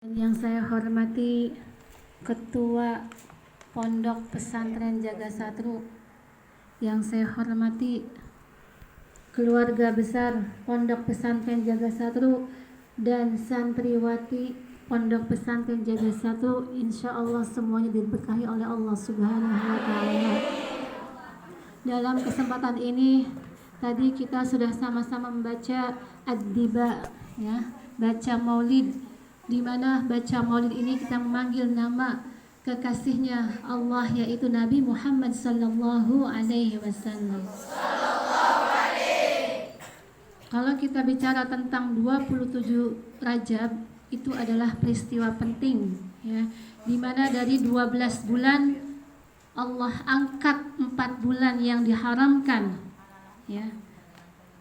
Yang saya hormati Ketua Pondok Pesantren Jaga Satru, yang saya hormati keluarga besar Pondok Pesantren Jaga Satru dan santriwati Pondok Pesantren Jaga Satru, insya Allah semuanya diberkahi oleh Allah Subhanahu wa Ta'ala. Dalam kesempatan ini tadi kita sudah sama-sama membaca ad-diba, ya, baca maulid, di mana baca maulid ini kita memanggil nama kekasihnya Allah, yaitu Nabi Muhammad sallallahu alaihi wasallam. Kalau kita bicara tentang 27 Rajab, itu adalah peristiwa penting, ya, di mana dari 12 bulan Allah angkat 4 bulan yang diharamkan, ya,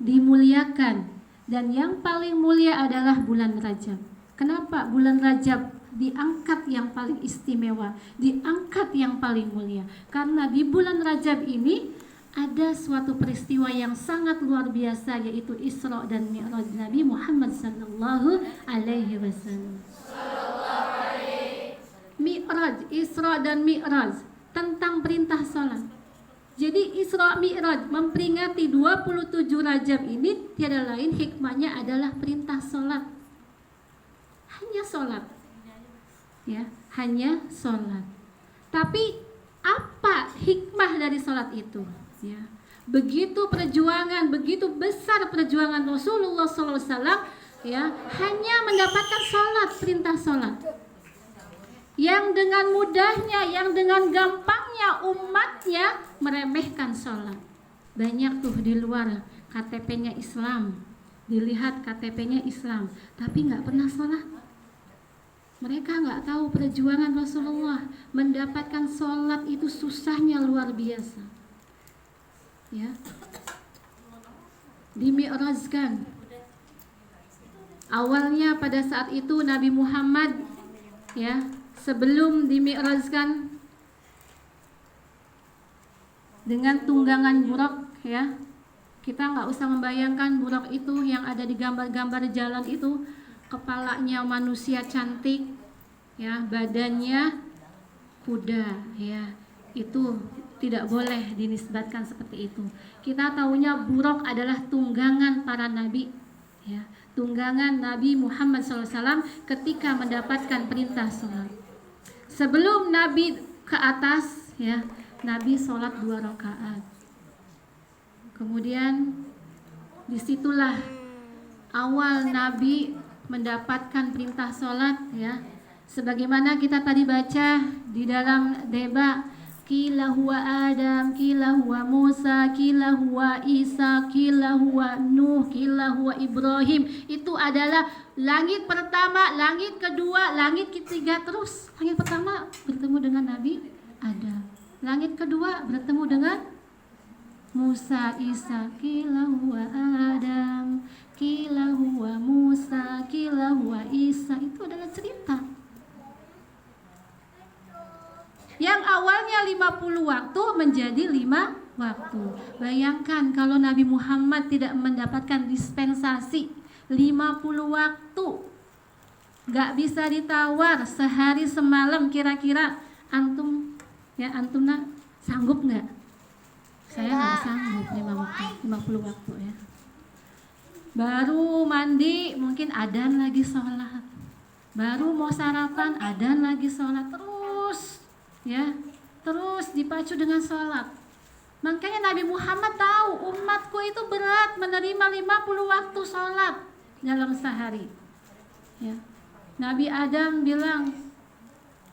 dimuliakan, dan yang paling mulia adalah bulan Rajab. Kenapa bulan Rajab diangkat yang paling istimewa, diangkat yang paling mulia? Karena di bulan Rajab ini ada suatu peristiwa yang sangat luar biasa, yaitu Isra dan Mi'raj Nabi Muhammad sallallahu alaihi wasallam. Mi'raj, Isra dan Mi'raj tentang perintah salat. Jadi Isra Mi'raj memperingati 27 Rajab ini tiada lain hikmahnya adalah perintah salat. Hanya salat. Ya, hanya salat. Tapi apa hikmah dari salat itu? Ya. Begitu perjuangan, begitu besar perjuangan Rasulullah SAW, ya, hanya mendapatkan salat, perintah salat. Yang dengan mudahnya, yang dengan gampangnya umatnya meremehkan sholat. Banyak tuh di luar KTP-nya Islam, dilihat KTP-nya Islam, tapi nggak pernah sholat. Mereka nggak tahu perjuangan Rasulullah mendapatkan sholat itu susahnya luar biasa. Ya, dimi'rajkan. Awalnya pada saat itu Nabi Muhammad, ya, sebelum dimi'rajkan dengan tunggangan burak, ya, kita nggak usah membayangkan burak itu yang ada di gambar-gambar jalan itu, kepalanya manusia cantik, ya, badannya kuda, ya, itu tidak boleh dinisbatkan seperti itu. Kita tahunya burak adalah tunggangan para nabi, ya, tunggangan Nabi Muhammad SAW ketika mendapatkan perintah sholat. Sebelum Nabi ke atas, ya, Nabi sholat 2 rakaat. Kemudian disitulah awal Nabi mendapatkan perintah sholat, ya. Sebagaimana kita tadi baca di dalam deba, kila huwa Adam, kila huwa Musa, kila huwa Isa, kila huwa Nuh, kila huwa Ibrahim. Itu adalah langit pertama, langit kedua, langit ketiga, terus. Langit pertama bertemu dengan Nabi Adam, langit kedua bertemu dengan Musa, Isa, kila huwa Adam, kila huwa Musa, kila huwa Isa. Itu adalah cerita yang awalnya 50 waktu menjadi 5 waktu. Bayangkan kalau Nabi Muhammad tidak mendapatkan dispensasi 50 waktu, gak bisa ditawar sehari semalam, kira-kira antum, ya, antum sanggup nggak? Saya nggak sanggup 50 waktu, ya. Baru mandi mungkin adzan lagi sholat, baru mau sarapan adzan lagi sholat, terus, ya, terus dipacu dengan sholat. Makanya Nabi Muhammad tahu umatku itu berat menerima 50 waktu sholat dalam sehari, ya. Nabi Adam bilang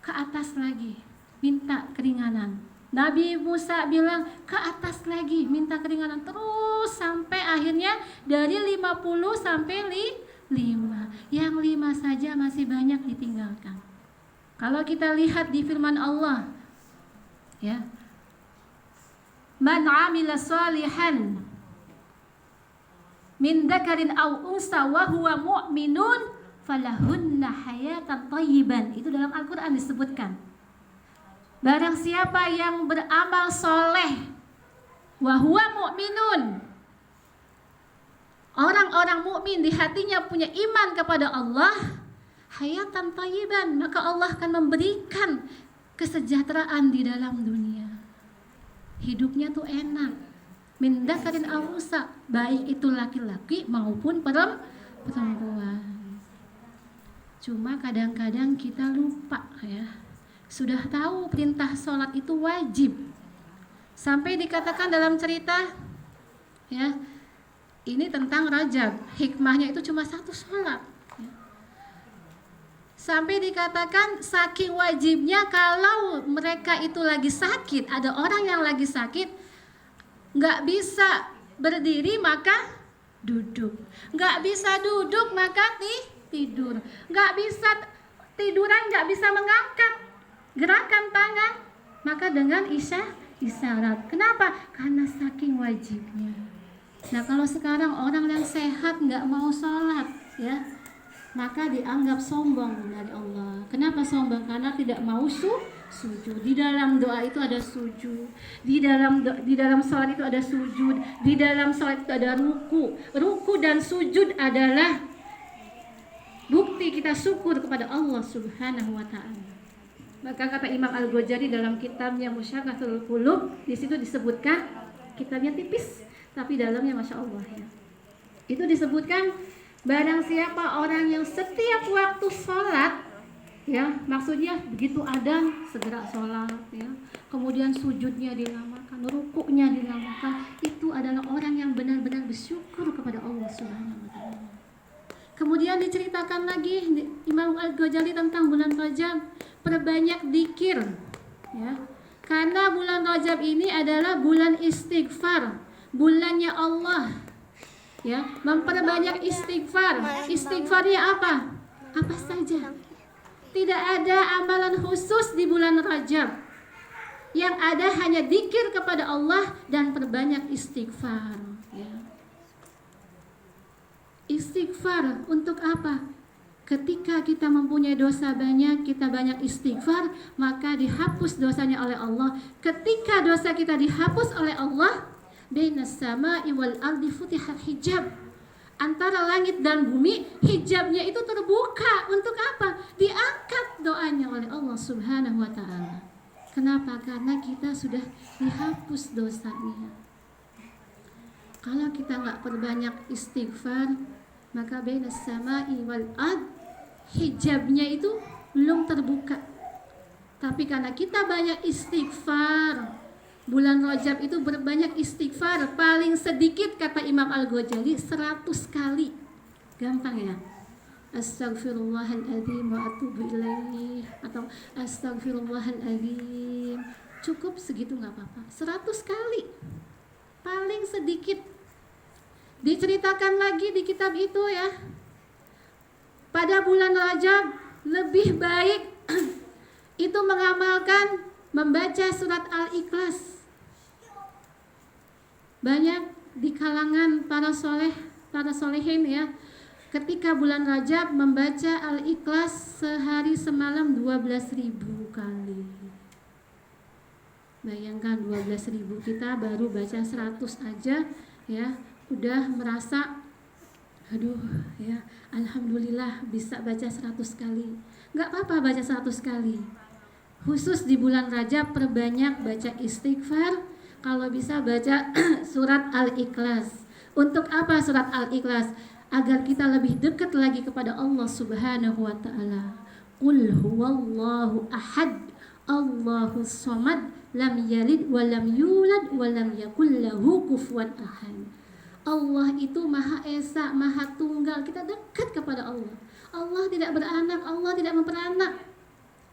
ke atas lagi, minta keringanan. Nabi Musa bilang ke atas lagi, minta keringanan, terus sampai akhirnya dari 50 sampai 5. Yang 5 saja masih banyak ditinggalkan. Kalau kita lihat di firman Allah, ya, man amila salihan min dzakarin aw unsa wa huwa mu'minun falahunna hayatan thayyiban. Itu dalam Al-Qur'an disebutkan. Barang siapa yang beramal soleh, wa huwa mu'minun, orang-orang mukmin di hatinya punya iman kepada Allah, hayatan thayyiban, maka Allah akan memberikan kesejahteraan di dalam dunia. Hidupnya tuh enak. Min dzakarin aw unsa, baik itu laki-laki maupun perempuan. Cuma kadang-kadang kita lupa ya. Sudah tahu perintah sholat itu wajib. Sampai dikatakan dalam cerita ya, ini tentang Rajab, hikmahnya itu cuma satu sholat ya. Sampai dikatakan saking wajibnya, kalau mereka itu lagi sakit, ada orang yang lagi sakit, nggak bisa berdiri maka duduk, nggak bisa duduk maka tidur, nggak bisa tiduran, nggak bisa mengangkat gerakan tangan, maka dengan isyarat. Kenapa? Karena saking wajibnya. Nah, kalau sekarang orang yang sehat nggak mau sholat ya, maka dianggap sombong dari Allah. Kenapa sombong? Karena tidak mau sujud. Di dalam doa itu ada sujud, di dalam sholat itu ada sujud, di dalam sholat itu ada ruku dan sujud adalah bukti kita syukur kepada Allah Subhanahu wa ta'ala. Maka kata Imam Al-Ghazali dalam kitabnya Musyarratul Qulub, di situ disebutkan, kitabnya tipis tapi dalamnya Masya Allah ya, itu disebutkan barang siapa orang yang setiap waktu sholat ya, maksudnya begitu adzan segera sholat ya, kemudian sujudnya dilamakan, rukuknya dilamakan, itu adalah orang yang benar-benar bersyukur kepada Allah Subhanahu wa ta'ala. Kemudian diceritakan lagi Imam Al-Ghazali tentang bulan Rajab, perbanyak dzikir ya, karena bulan Rajab ini adalah bulan istighfar, bulannya Allah ya, memperbanyak istighfar. Istighfarnya apa? Apa saja. Tidak ada amalan khusus di bulan Rajab. Yang ada hanya dzikir kepada Allah dan perbanyak istighfar ya. Istighfar untuk apa? Ketika kita mempunyai dosa banyak, kita banyak istighfar, maka dihapus dosanya oleh Allah. Ketika dosa kita dihapus oleh Allah, bainas sama'i wal ardi futihat hijab, antara langit dan bumi hijabnya itu terbuka. Untuk apa? Diangkat doanya oleh Allah Subhanahu wa ta'ala. Kenapa? Karena kita sudah dihapus dosanya. Kalau kita nggak perbanyak istighfar, maka bainas sama'i wal ard, hijabnya itu belum terbuka. Tapi karena kita banyak istighfar, bulan Rajab itu berbanyak istighfar, paling sedikit kata Imam Al-Ghazali 100 kali. Gampang ya? Astaghfirullahaladzim wa atubu ilaih, atau astaghfirullahaladzim. Cukup segitu nggak apa-apa. 100 kali. Paling sedikit. Diceritakan lagi di kitab itu ya, pada bulan Rajab lebih baik itu mengamalkan membaca surat Al-Ikhlas. Banyak di kalangan para solehin ya, ketika bulan Rajab membaca Al-Ikhlas sehari semalam 12.000 kali. Bayangkan 12.000, kita baru baca 100 aja ya, udah merasa aduh ya, alhamdulillah bisa baca 100 kali. Gak apa-apa baca 100 kali. Khusus di bulan Rajab perbanyak baca istighfar. Kalau bisa baca surat Al-Ikhlas. Untuk apa surat Al-Ikhlas? Agar kita lebih dekat lagi kepada Allah Subhanahu wa ta'ala. Qul huwallahu ahad, Allahus samad, lam yalid wa lam yulad wa lam yakul lahu kufuwan ahad. Allah itu Maha Esa, Maha Tunggal. Kita dekat kepada Allah. Allah tidak beranak, Allah tidak memperanak.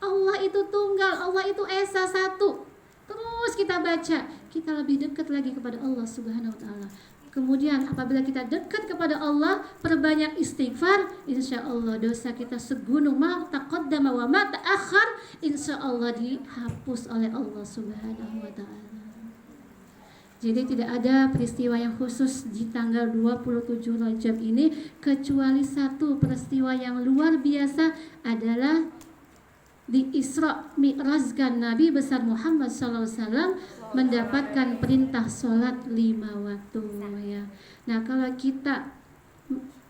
Allah itu tunggal, Allah itu Esa, satu. Terus kita baca, kita lebih dekat lagi kepada Allah Subhanahu wa ta'ala. Kemudian apabila kita dekat kepada Allah, perbanyak istighfar, insya Allah dosa kita segunung ma taqaddama wa ma ta'akhir, insya Allah dihapus oleh Allah Subhanahu wa ta'ala. Jadi tidak ada peristiwa yang khusus di tanggal 27 Rajab ini, kecuali satu peristiwa yang luar biasa, adalah di Isra Mi'rajkan Nabi besar Muhammad SAW mendapatkan perintah sholat 5 waktu ya. Nah, kalau kita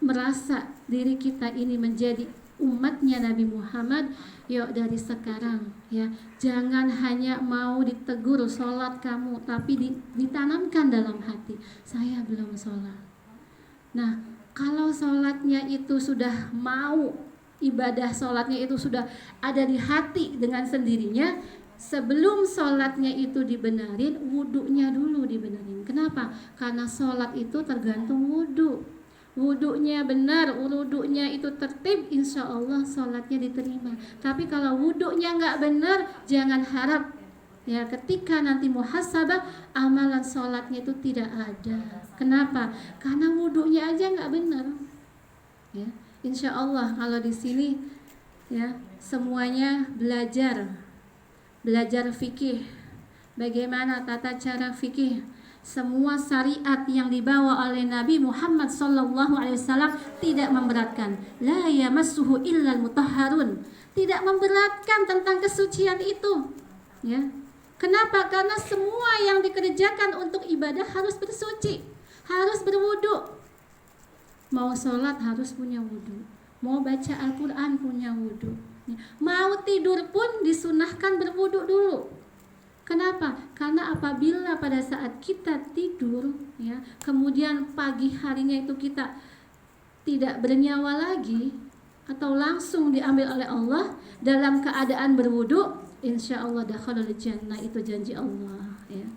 merasa diri kita ini menjadi umatnya Nabi Muhammad, yuk dari sekarang ya, jangan hanya mau ditegur sholat kamu, tapi ditanamkan dalam hati, saya belum sholat. Nah, kalau sholatnya itu sudah mau, ibadah sholatnya itu sudah ada di hati dengan sendirinya, sebelum sholatnya itu dibenarin, wudhunya dulu dibenarin. Kenapa? Karena sholat itu tergantung wudhu. Wudhunya benar, wudhunya itu tertib, insya Allah sholatnya diterima. Tapi kalau wudhunya nggak benar, jangan harap ya ketika nanti muhasabah amalan sholatnya itu tidak ada. Kenapa? Karena wudhunya aja nggak benar. Ya, insya Allah kalau di sini ya semuanya belajar fikih, bagaimana tata cara fikih. Semua syariat yang dibawa oleh Nabi Muhammad SAW tidak memberatkan. La yamassuhu illal mutahharun. Tidak memberatkan tentang kesucian itu. Ya. Kenapa? Karena semua yang dikerjakan untuk ibadah harus bersuci, harus berwudu. Mau sholat harus punya wudu. Mau baca Al-Quran punya wudu. Mau tidur pun disunahkan berwudu dulu. Kenapa? Karena apabila pada saat kita tidur ya, kemudian pagi harinya itu kita tidak bernyawa lagi atau langsung diambil oleh Allah dalam keadaan berwudu, insya Allah dakhalul jannah, itu janji Allah ya.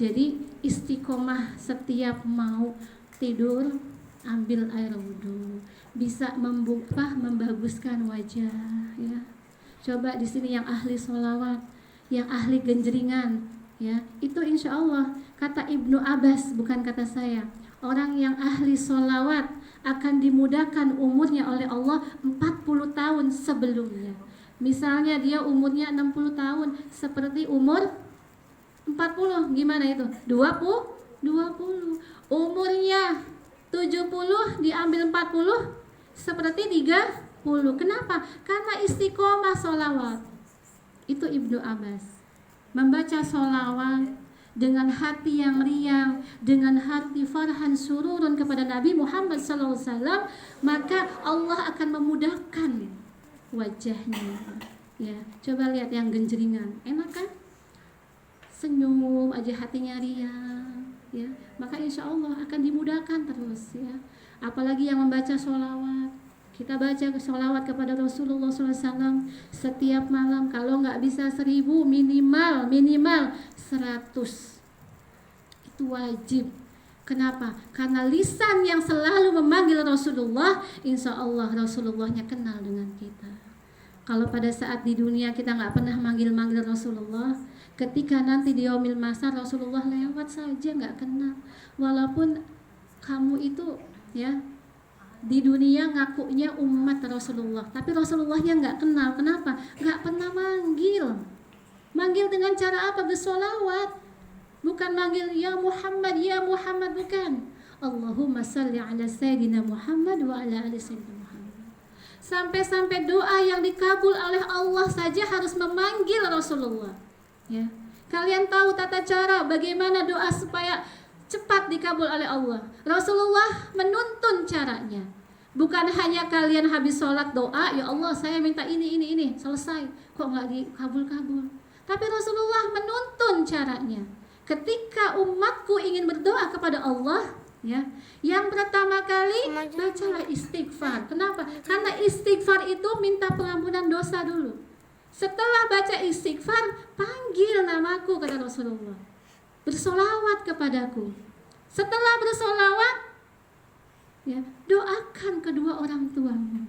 Jadi istiqomah, setiap mau tidur ambil air wudu, bisa membaguskan wajah ya. Coba di sini yang ahli sholawat, yang ahli genjeringan ya, itu insya Allah kata Ibnu Abbas, bukan kata saya, orang yang ahli sholawat akan dimudahkan umurnya oleh Allah 40 tahun sebelumnya. Misalnya dia umurnya 60 tahun, seperti umur 40, gimana itu? 20. Umurnya 70 diambil 40, seperti 30. Kenapa? Karena istiqomah sholawat. Itu Ibnu Abbas. Membaca sholawat dengan hati yang riang, dengan hati farhan sururun kepada Nabi Muhammad SAW, maka Allah akan memudahkan wajahnya ya. Coba lihat yang genjeringan, enak kan? Senyum aja hatinya riang ya, maka insya Allah akan dimudahkan terus ya. Apalagi yang membaca sholawat, kita baca sholawat kepada Rasulullah SAW setiap malam. Kalau nggak bisa 1000, minimal 100. Itu wajib. Kenapa? Karena lisan yang selalu memanggil Rasulullah, insya Allah Rasulullahnya kenal dengan kita. Kalau pada saat di dunia kita nggak pernah manggil-manggil Rasulullah, ketika nanti di yaumil mahsyar Rasulullah lewat saja nggak kenal. Walaupun kamu itu ya di dunia ngakunya umat Rasulullah, tapi Rasulullahnya nggak kenal. Kenapa? Nggak pernah manggil. Manggil dengan cara apa? Bersolawat. Bukan manggil ya Muhammad, bukan. Allahumma salli ala Sayyidina Muhammad wa ala ali Sayyidina Muhammad. Sampai-sampai doa yang dikabul oleh Allah saja harus memanggil Rasulullah ya. Kalian tahu tata cara bagaimana doa supaya cepat dikabul oleh Allah. Rasulullah menuntun caranya. Bukan hanya kalian habis sholat doa, ya Allah saya minta ini, selesai, kok nggak dikabul-kabul. Tapi Rasulullah menuntun caranya. Ketika umatku ingin berdoa kepada Allah ya, yang pertama kali bacalah istighfar. Kenapa? Karena istighfar itu minta pengampunan dosa dulu. Setelah baca istighfar, panggil namaku, kata Rasulullah. Bersolawat kepadaku. Setelah bersolawat ya, doakan kedua orang tuamu.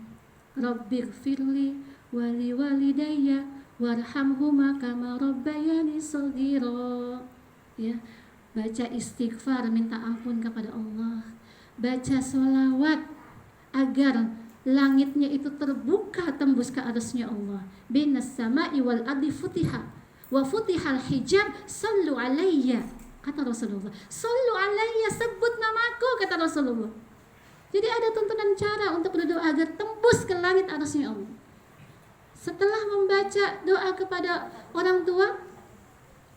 Rabbighfirli wali walidayya warhamhuma kama rabbayani shaghira. Ya, baca istighfar, minta ampun kepada Allah. Baca solawat agar langitnya itu terbuka tembus ke arasnya Allah. Binas sama'i wal ardi futiha wa futihal hijab sallu alayya, kata Rasulullah. Sallu alayya, sebut namaku, kata Rasulullah. Jadi ada tuntunan cara untuk berdoa agar tembus ke langit arasnya Allah. Setelah membaca doa kepada orang tua,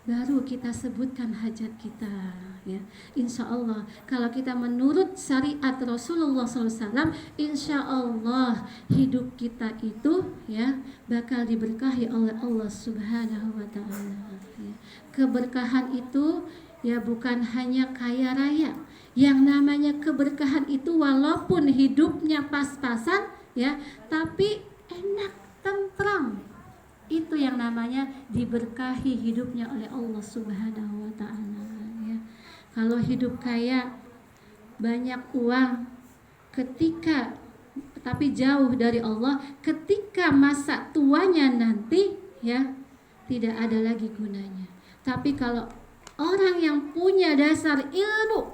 baru kita sebutkan hajat kita ya. Insya Allah kalau kita menurut syariat Rasulullah SAW, insya Allah hidup kita itu ya bakal diberkahi oleh Allah Subhanahu Wa Taala. Ya. Keberkahan itu ya bukan hanya kaya raya. Yang namanya keberkahan itu walaupun hidupnya pas-pasan ya, tapi enak, tentram. Itu yang namanya diberkahi hidupnya oleh Allah Subhanahu Wa Taala ya. Kalau hidup kaya, banyak uang, ketika tapi jauh dari Allah, ketika masa tuanya nanti ya tidak ada lagi gunanya. Tapi kalau orang yang punya dasar ilmu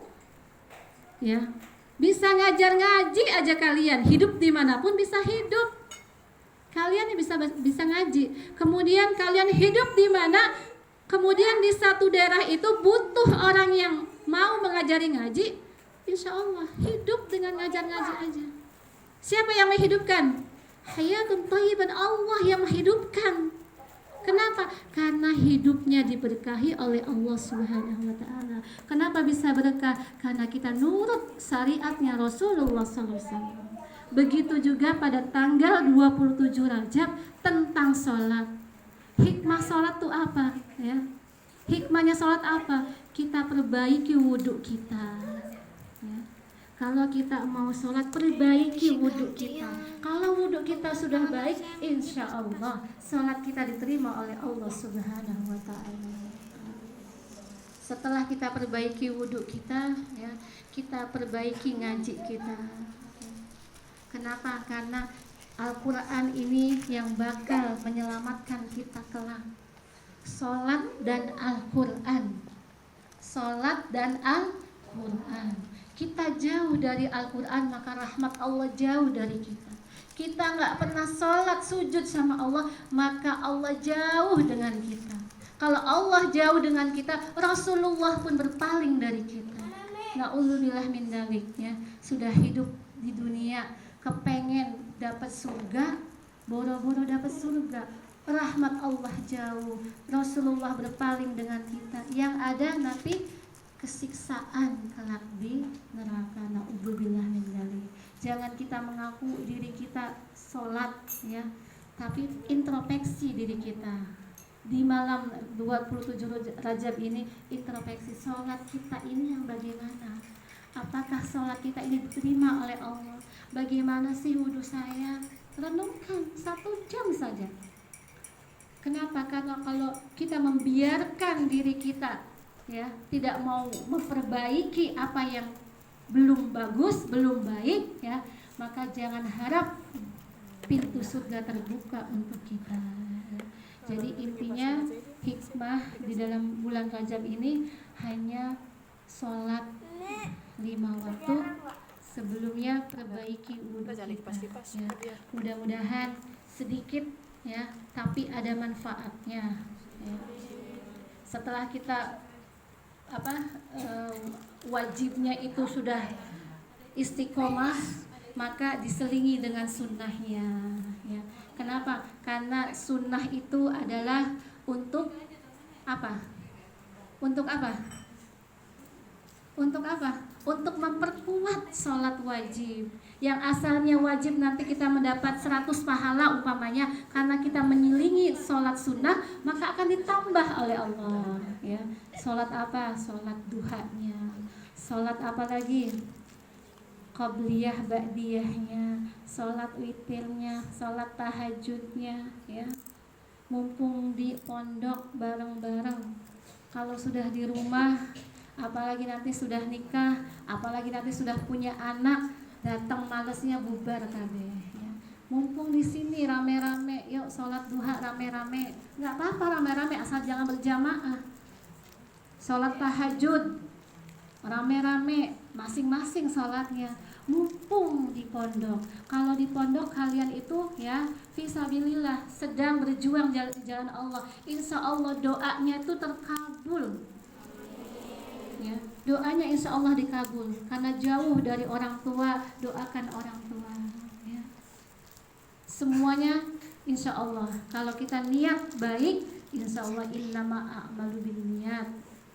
ya, bisa ngajar ngaji aja, kalian hidup dimanapun bisa hidup. Kalian bisa ngaji, kemudian kalian hidup di mana, kemudian di satu daerah itu butuh orang yang mau mengajari ngaji, insya Allah hidup dengan ngajar ngaji aja. Siapa yang menghidupkan? Hayatun thayyiban, Allah yang menghidupkan. Kenapa? Karena hidupnya diberkahi oleh Allah Subhanahu Wa Taala. Kenapa bisa berkah? Karena kita nurut syariatnya Rasulullah SAW. Begitu juga pada tanggal 27 Rajab tentang sholat. Hikmah sholat itu apa? Ya. Hikmahnya sholat apa? Kita perbaiki wudhu kita. Ya. Kalau kita mau sholat, perbaiki wudhu kita. Kalau wudhu kita sudah baik, insya Allah sholat kita diterima oleh Allah Subhanahu Wa Taala. Setelah kita perbaiki wudhu kita, ya, kita perbaiki ngaji kita. Kenapa? Karena Al-Quran ini yang bakal menyelamatkan kita kelak. Sholat dan Al-Quran. Sholat dan Al-Quran. Kita jauh dari Al-Quran, maka rahmat Allah jauh dari kita. Kita gak pernah sholat sujud sama Allah, maka Allah jauh dengan kita. Kalau Allah jauh dengan kita, Rasulullah pun berpaling dari kita. Na'udzubillah min dzalik ya. Sudah hidup di dunia, kepengen dapat surga, boro-boro dapat surga, rahmat Allah jauh, Rasulullah berpaling dengan kita. Yang ada nanti kesiksaan kelak di neraka. Na'udzubillah min dzalik. Jangan kita mengaku diri kita sholat ya, tapi introspeksi diri kita. Di malam 27 Rajab ini, introspeksi sholat kita ini yang bagaimana? Apakah sholat kita ini diterima oleh Allah? Bagaimana sih wudhu saya? Renungkan 1 jam saja. Kenapa? Karena kalau kita membiarkan diri kita ya tidak mau memperbaiki apa yang belum bagus, belum baik ya, maka jangan harap pintu surga terbuka untuk kita. Jadi intinya hikmah di dalam bulan Rajab ini hanya sholat 5 waktu. Sebelumnya perbaiki wudhu kita ya. Mudah-mudahan sedikit ya, tapi ada manfaatnya ya. Setelah kita wajibnya itu sudah istiqomah, maka diselingi dengan sunnahnya ya. Kenapa? Karena sunnah itu adalah untuk apa? Untuk apa? Untuk apa? Untuk memperkuat sholat wajib. Yang asalnya wajib nanti kita mendapat 100 pahala umpamanya, karena kita menyelingi sholat sunnah, maka akan ditambah oleh Allah ya. Sholat apa? Sholat duhanya. Sholat apa lagi? Qabliyah ba'diyahnya, sholat witirnya, sholat tahajudnya ya. Mumpung di pondok bareng-bareng. Kalau sudah di rumah, apalagi nanti sudah nikah, apalagi nanti sudah punya anak, datang malesnya bubar kabeh ya. Mumpung di sini rame-rame, yuk sholat duha rame-rame. Nggak apa-apa rame-rame, asal jangan berjamaah. Sholat tahajud rame-rame, masing-masing sholatnya. Mumpung di pondok. Kalau di pondok kalian itu ya fisabilillah sedang berjuang di jalan Allah, insya Allah doanya itu terkabul ya. Doanya insya Allah dikabul, karena jauh dari orang tua, doakan orang tua ya. Semuanya insya Allah kalau kita niat baik, insya Allah innama a'malu binniyat.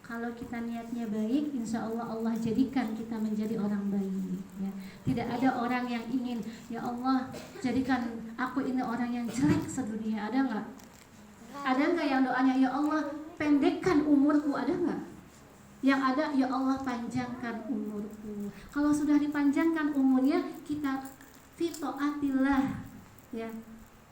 Kalau kita niatnya baik, insya Allah Allah jadikan kita menjadi orang baik. Ya. Tidak ada orang yang ingin, ya Allah jadikan aku ini orang yang jelek sedunia. Ada nggak? Ada nggak yang doanya, ya Allah pendekkan umurku? Ada nggak? Yang ada, ya Allah panjangkan umurku. Kalau sudah dipanjangkan umurnya, kita fitaatillah, ya.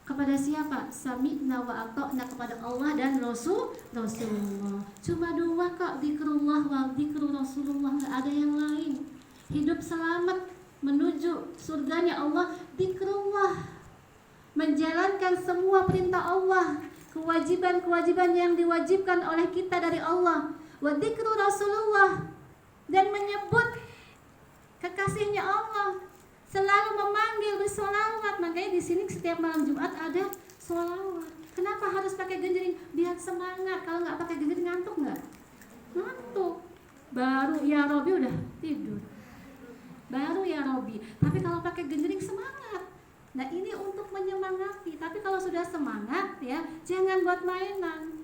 Kepada siapa? Sami'na wa ata'na, kepada Allah dan Rasulullah. Cuma dua kok, zikrullah wa zikru Rasulullah, nggak ada yang lain. Hidup selamat menuju surganya Allah, zikrullah. Menjalankan semua perintah Allah, kewajiban-kewajiban yang diwajibkan oleh kita dari Allah. Wa zikru Rasulullah, dan menyebut kekasihnya Allah, selalu memanggil bersolawat. Makanya di sini setiap malam Jumat ada solawat. Kenapa harus pakai genjering? Biar semangat. Kalau nggak pakai genjering ngantuk nggak? Ngantuk. Baru ya Robi udah tidur. Baru ya Robi. Tapi kalau pakai genjering semangat. Nah ini untuk menyemangati. Tapi kalau sudah semangat ya, jangan buat mainan.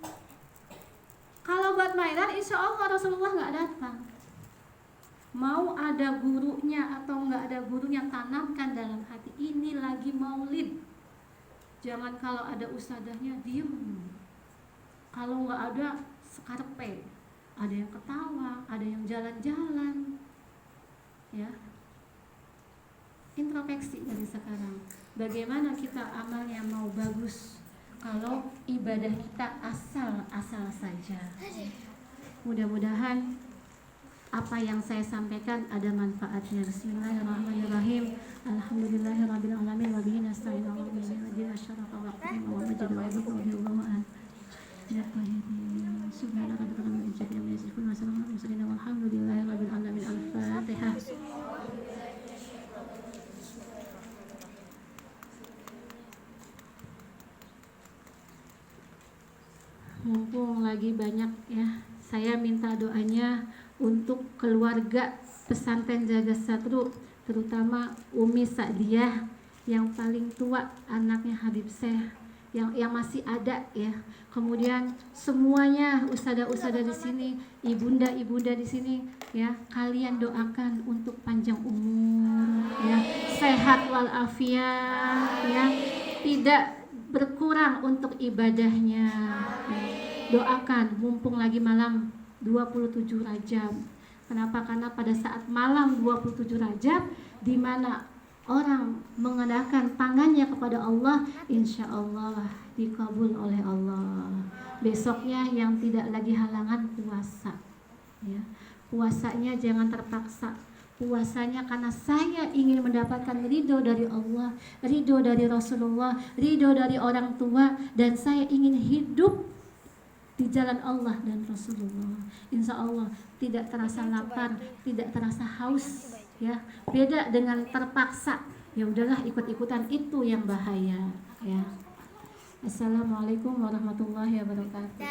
Kalau buat mainan, insya Allah Rasulullah nggak datang. Mau ada gurunya atau nggak ada gurunya, tanamkan dalam hati, ini lagi maulid. Jangan kalau ada ustadzahnya diem, kalau nggak ada sekarpe, ada yang ketawa, ada yang jalan-jalan, ya. Introspeksi dari sekarang, bagaimana kita amalnya mau bagus kalau ibadah kita asal-asal saja. Mudah-mudahan apa yang saya sampaikan ada manfaatnya. Bismillahirrahmanirrahim. Alhamdulillahirabbil alamin wa bihi nasta'in ala umuri din asyarafa wa qina wa majid wa ibu wa bi'an. Ya qayyim. Subhana rabbika rabbil izzati amma yasifun wa salamun alal mursalin walhamdulillahirabbil alamin. Al-Fatihah. Mumpung lagi banyak ya, saya minta doanya untuk keluarga pesantren Jaga Satru, terutama Umi Sa'diyah yang paling tua, anaknya Habib Syekh yang masih ada ya. Kemudian semuanya ustadzah-ustadzah di sini, ibunda-ibunda di sini ya, kalian doakan untuk panjang umur ya, sehat walafiat ya, tidak berkurang untuk ibadahnya. Doakan mumpung lagi malam 27 Rajab. Kenapa? Karena pada saat malam 27 Rajab, di mana orang mengendakan tangannya kepada Allah, insya Allah dikabul oleh Allah. Besoknya yang tidak lagi halangan puasa, ya. Puasanya jangan terpaksa. Puasanya karena saya ingin mendapatkan ridho dari Allah, ridho dari Rasulullah, ridho dari orang tua, dan saya ingin hidup di jalan Allah dan Rasulullah. Insya Allah tidak terasa lapar, tidak terasa haus, ya. Beda dengan terpaksa. Ya udahlah ikut-ikutan, itu yang bahaya, ya. Assalamualaikum warahmatullahi wabarakatuh.